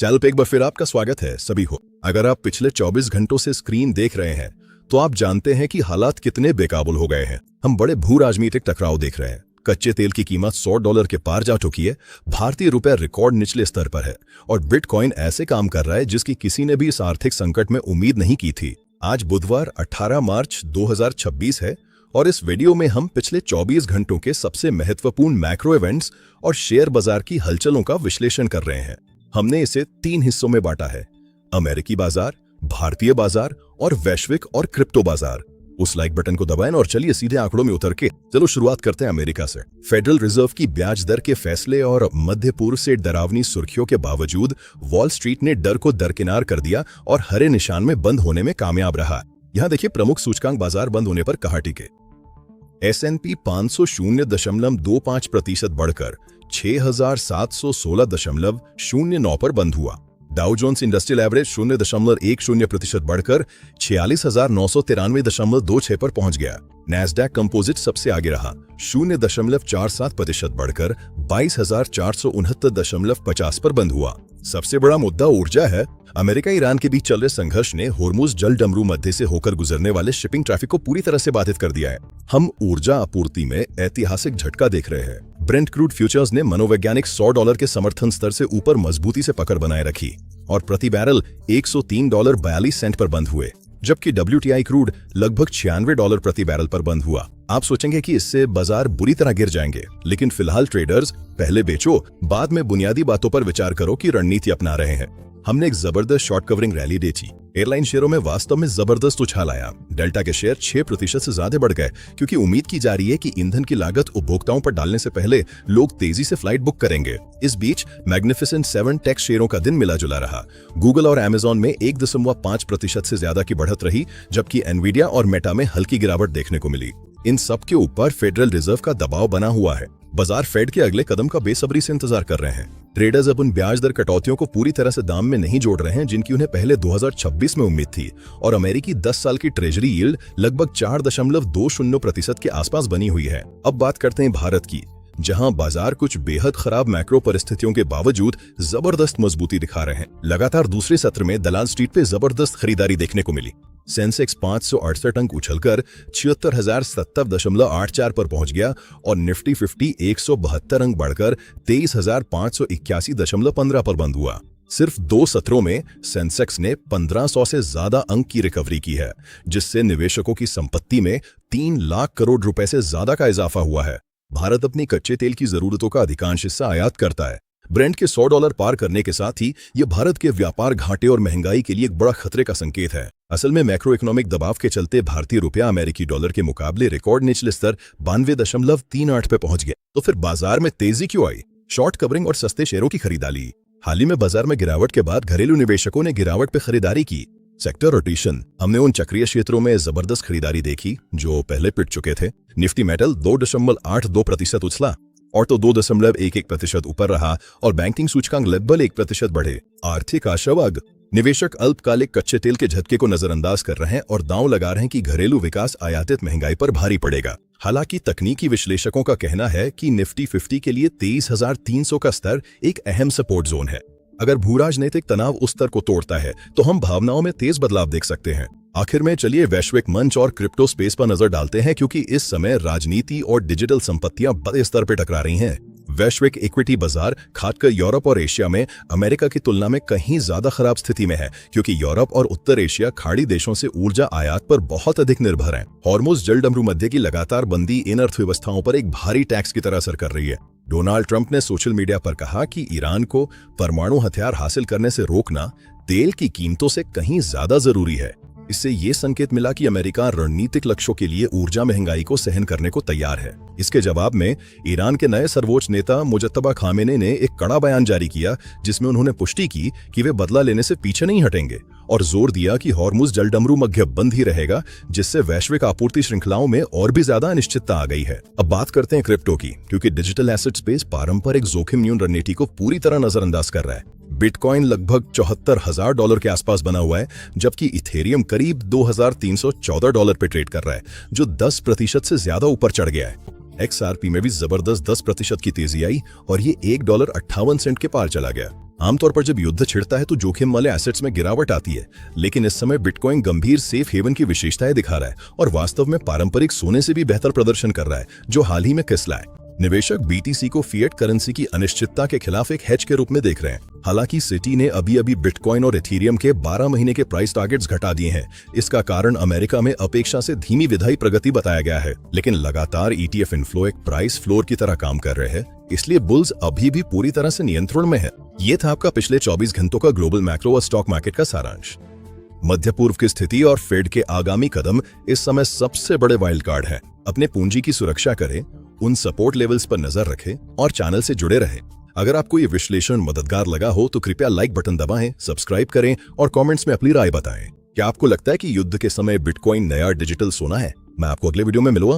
Channel पे एक बार फिर आपका स्वागत है सभी हो। अगर आप पिछले 24 घंटों से स्क्रीन देख रहे हैं तो आप जानते हैं कि हालात कितने बेकाबुल हो गए हैं। हम बड़े भू राजनीतिक टकराव देख रहे हैं। कच्चे तेल की कीमत $100 के पार जा चुकी है। भारतीय रुपए रिकॉर्ड निचले स्तर पर है और बिटकॉइन ऐसे काम कर रहा है जिसकी किसी ने भी इस आर्थिक संकट में उम्मीद नहीं की थी। आज बुधवार 18 मार्च 2026 है और इस वीडियो में हम पिछले 24 घंटों के सबसे महत्वपूर्ण मैक्रो इवेंट्स और शेयर बाजार की हलचलों का विश्लेषण कर रहे हैं। हमने इसे 3 हिस्सों में बांटा है: अमेरिकी बाजार, भारतीय बाजार और वैश्विक और क्रिप्टो बाजार। उस लाइक बटन को दबाएं और चलिए सीधे आंकड़ों में उतर के चलो शुरुआत करते हैं अमेरिका से। फेडरल रिजर्व की ब्याज दर के फैसले और मध्य पूर्व से डरावनी सुर्खियों के बावजूद वॉल स्ट्रीट ने डर को दरकिनार कर दिया और हरे निशान में बंद होने में कामयाब रहा। यहाँ देखिए प्रमुख सूचकांक बाजार बंद होने पर कहाँ टिके। S&P 500 0.25% बढ़कर 6,716.09 पर बंद हुआ। डाउ जोन्स इंडस्ट्रियल एवरेज 0.10% बढ़कर 46,993.26 पर पहुंच गया। नैस्डैक कंपोजिट सबसे आगे रहा, 0.47% बढ़कर 22,469.50 पर बंद हुआ। सबसे बड़ा मुद्दा ऊर्जा है। अमेरिका ईरान के बीच चल रहे संघर्ष ने होर्मुज जल डमरू मध्य से होकर गुजरने वाले शिपिंग ट्रैफिक को पूरी तरह से बाधित कर दिया है। हम ऊर्जा आपूर्ति में ऐतिहासिक झटका देख रहे हैं। ब्रेंट क्रूड फ्यूचर्स ने मनोवैज्ञानिक $100 के समर्थन स्तर से ऊपर मजबूती से पकड़ बनाए रखी और प्रति बैरल $103.42 पर बंद हुए, जबकि WTI क्रूड लगभग $96 प्रति बैरल पर बंद हुआ। आप सोचेंगे कि इससे बाजार बुरी तरह गिर जाएंगे, लेकिन फिलहाल ट्रेडर्स पहले बेचो बाद में बुनियादी बातों पर विचार करो की रणनीति अपना रहे हैं। हमने एक जबरदस्त शॉर्ट कवरिंग रैली देखी। एयरलाइन शेयरों में वास्तव में जबरदस्त उछाल आया। डेल्टा के शेयर 6% से ज्यादा बढ़ गए क्योंकि उम्मीद की जा रही है कि ईंधन की लागत उपभोक्ताओं पर डालने से पहले लोग तेजी से फ्लाइट बुक करेंगे। इस बीच मैग्निफिसेंट 7 टेक शेयरों का दिन मिला जुला रहा। गूगल और अमेजॉन में 1.5% से ज्यादा की बढ़त रही, जबकि एनवीडिया और मेटा में हल्की गिरावट देखने को मिली। इन सब के ऊपर फेडरल रिजर्व का दबाव बना हुआ है। बाजार फेड के अगले कदम का बेसब्री से इंतजार कर रहे हैं। ट्रेडर्स अब उन ब्याज दर कटौतियों को पूरी तरह से दाम में नहीं जोड़ रहे हैं जिनकी उन्हें पहले 2026 में उम्मीद थी, और अमेरिकी 10 साल की ट्रेजरी यील्ड लगभग 4.20% के आसपास बनी हुई है। अब बात करते हैं भारत की, जहां बाजार कुछ बेहद खराब मैक्रो परिस्थितियों के बावजूद जबरदस्त मजबूती दिखा रहे हैं। लगातार दूसरे सत्र में दलाल स्ट्रीट पे जबरदस्त खरीदारी देखने को मिली। सेंसेक्स 568 अंक उछलकर 76,070.84 पर पहुंच गया और निफ्टी 50 172 अंक बढ़कर 23,581.15 पर बंद हुआ। सिर्फ 2 सत्रों में सेंसेक्स ने 1500 से ज्यादा अंक की रिकवरी की है, जिससे निवेशकों की संपत्ति में 3 लाख करोड़ रुपए से ज्यादा का इजाफा हुआ है। भारत अपनी कच्चे तेल की जरूरतों का अधिकांश हिस्सा आयात करता है। ब्रेंट के $100 पार करने के साथ ही ये भारत के व्यापार घाटे और महंगाई के लिए एक बड़ा खतरे का संकेत है। असल में मैक्रो इकोनॉमिक दबाव के चलते भारतीय रुपया अमेरिकी डॉलर के मुकाबले रिकॉर्ड निचले स्तर 92.38 पे पहुंच गया। तो फिर बाजार में तेजी क्यों आई? शॉर्ट कवरिंग और सस्ते शेयरों की खरीदारी। हाल ही में बाजार में गिरावट के बाद घरेलू निवेशकों ने गिरावट पे खरीदारी की। सेक्टर रोटेशन, हमने उन चक्रीय क्षेत्रों में जबरदस्त खरीदारी देखी जो पहले पिट चुके थे। निफ्टी मेटल 2.82% उछला, ऑटो 2.11% ऊपर रहा और बैंकिंग सूचकांक लगभग 1% बढ़े। आर्थिक आशावाद, निवेशक अल्पकालिक कच्चे तेल के झटके को नजरअंदाज कर रहे हैं और दांव लगा रहे हैं कि घरेलू विकास आयातित महंगाई पर भारी पड़ेगा। हालांकि तकनीकी विश्लेषकों का कहना है कि निफ्टी 50 के लिए 23,300 का स्तर एक अहम सपोर्ट जोन है। अगर भूराजनीतिक तनाव उस स्तर को तोड़ता है तो हम भावनाओं में तेज बदलाव देख सकते हैं। आखिर में चलिए वैश्विक मंच और क्रिप्टो स्पेस पर नजर डालते हैं, क्योंकि इस समय राजनीति और डिजिटल संपत्तियां बड़े स्तर पर टकरा रही हैं। वैश्विक इक्विटी बाजार खासकर यूरोप और एशिया में अमेरिका की तुलना में कहीं ज्यादा खराब स्थिति में है, क्योंकि यूरोप और उत्तर एशिया खाड़ी देशों से ऊर्जा आयात पर बहुत अधिक निर्भर हैं। हॉर्मुज जल डमरू मध्य की लगातार बंदी इन अर्थव्यवस्थाओं पर एक भारी टैक्स की तरह असर कर रही है। डोनाल्ड ट्रंप ने सोशल मीडिया पर कहा कि ईरान को परमाणु हथियार हासिल करने से रोकना तेल की कीमतों से कहीं ज्यादा जरूरी है। इससे ये संकेत मिला कि अमेरिका रणनीतिक लक्ष्यों के लिए ऊर्जा महंगाई को सहन करने को तैयार है। इसके जवाब में ईरान के नए सर्वोच्च नेता मुजत्तबा खामेनी ने एक कड़ा बयान जारी किया, जिसमें उन्होंने पुष्टि की कि वे बदला लेने से पीछे नहीं हटेंगे और जोर दिया कि हॉर्मुज जल डमरू मध्य बंद ही रहेगा, जिससे वैश्विक आपूर्ति श्रृंखलाओं में और भी ज्यादा अनिश्चितता आ गई है। अब बात करते हैं क्रिप्टो की, क्योंकि डिजिटल एसेट स्पेस पारंपरिक जोखिम न्यून रणनीति को पूरी तरह नजरअंदाज कर रहा है। बिटकॉइन लगभग $74,000 के आसपास बना हुआ है, जबकि इथेरियम करीब $2,314 पे ट्रेड कर रहा है, जो 10% से ज्यादा ऊपर चढ़ गया है। XRP में भी जबरदस्त 10% की तेजी आई और ये $1.58 के पार चला गया। आमतौर पर जब युद्ध छिड़ता है तो जोखिम वाले एसेट्स में गिरावट आती है, लेकिन इस समय बिटकॉइन गंभीर सेफ हेवन की विशेषताएं दिखा रहा है और वास्तव में पारंपरिक सोने से भी बेहतर प्रदर्शन कर रहा है, जो हाल ही में खिसला है। निवेशक BTC को फिएट करेंसी की अनिश्चितता के खिलाफ एक हेज के रूप में देख रहे हैं। हालांकि सिटी ने अभी बिटकॉइन और इथेरियम के 12 महीने के प्राइस टारगेट्स घटा दिए हैं। इसका कारण अमेरिका में अपेक्षा से धीमी विधायी प्रगति बताया गया है, लेकिन लगातार ETF इनफ्लो एक प्राइस फ्लोर की तरह काम कर रहे हैं, इसलिए बुल्स अभी भी पूरी तरह से नियंत्रण में है। ये था आपका पिछले 24 घंटों का ग्लोबल मैक्रो और स्टॉक मार्केट का सारांश। मध्य पूर्व की स्थिति और फेड के आगामी कदम इस समय सबसे बड़े वाइल्ड कार्ड हैं। अपने पूंजी की सुरक्षा करें, उन सपोर्ट लेवल्स पर नजर रखें और चैनल से जुड़े रहें। अगर आपको ये विश्लेषण मददगार लगा हो तो कृपया लाइक बटन दबाएं, सब्सक्राइब करें और कमेंट्स में अपनी राय बताएं। क्या आपको लगता है कि युद्ध के समय बिटकॉइन नया डिजिटल सोना है? मैं आपको अगले वीडियो में मिलूंगा।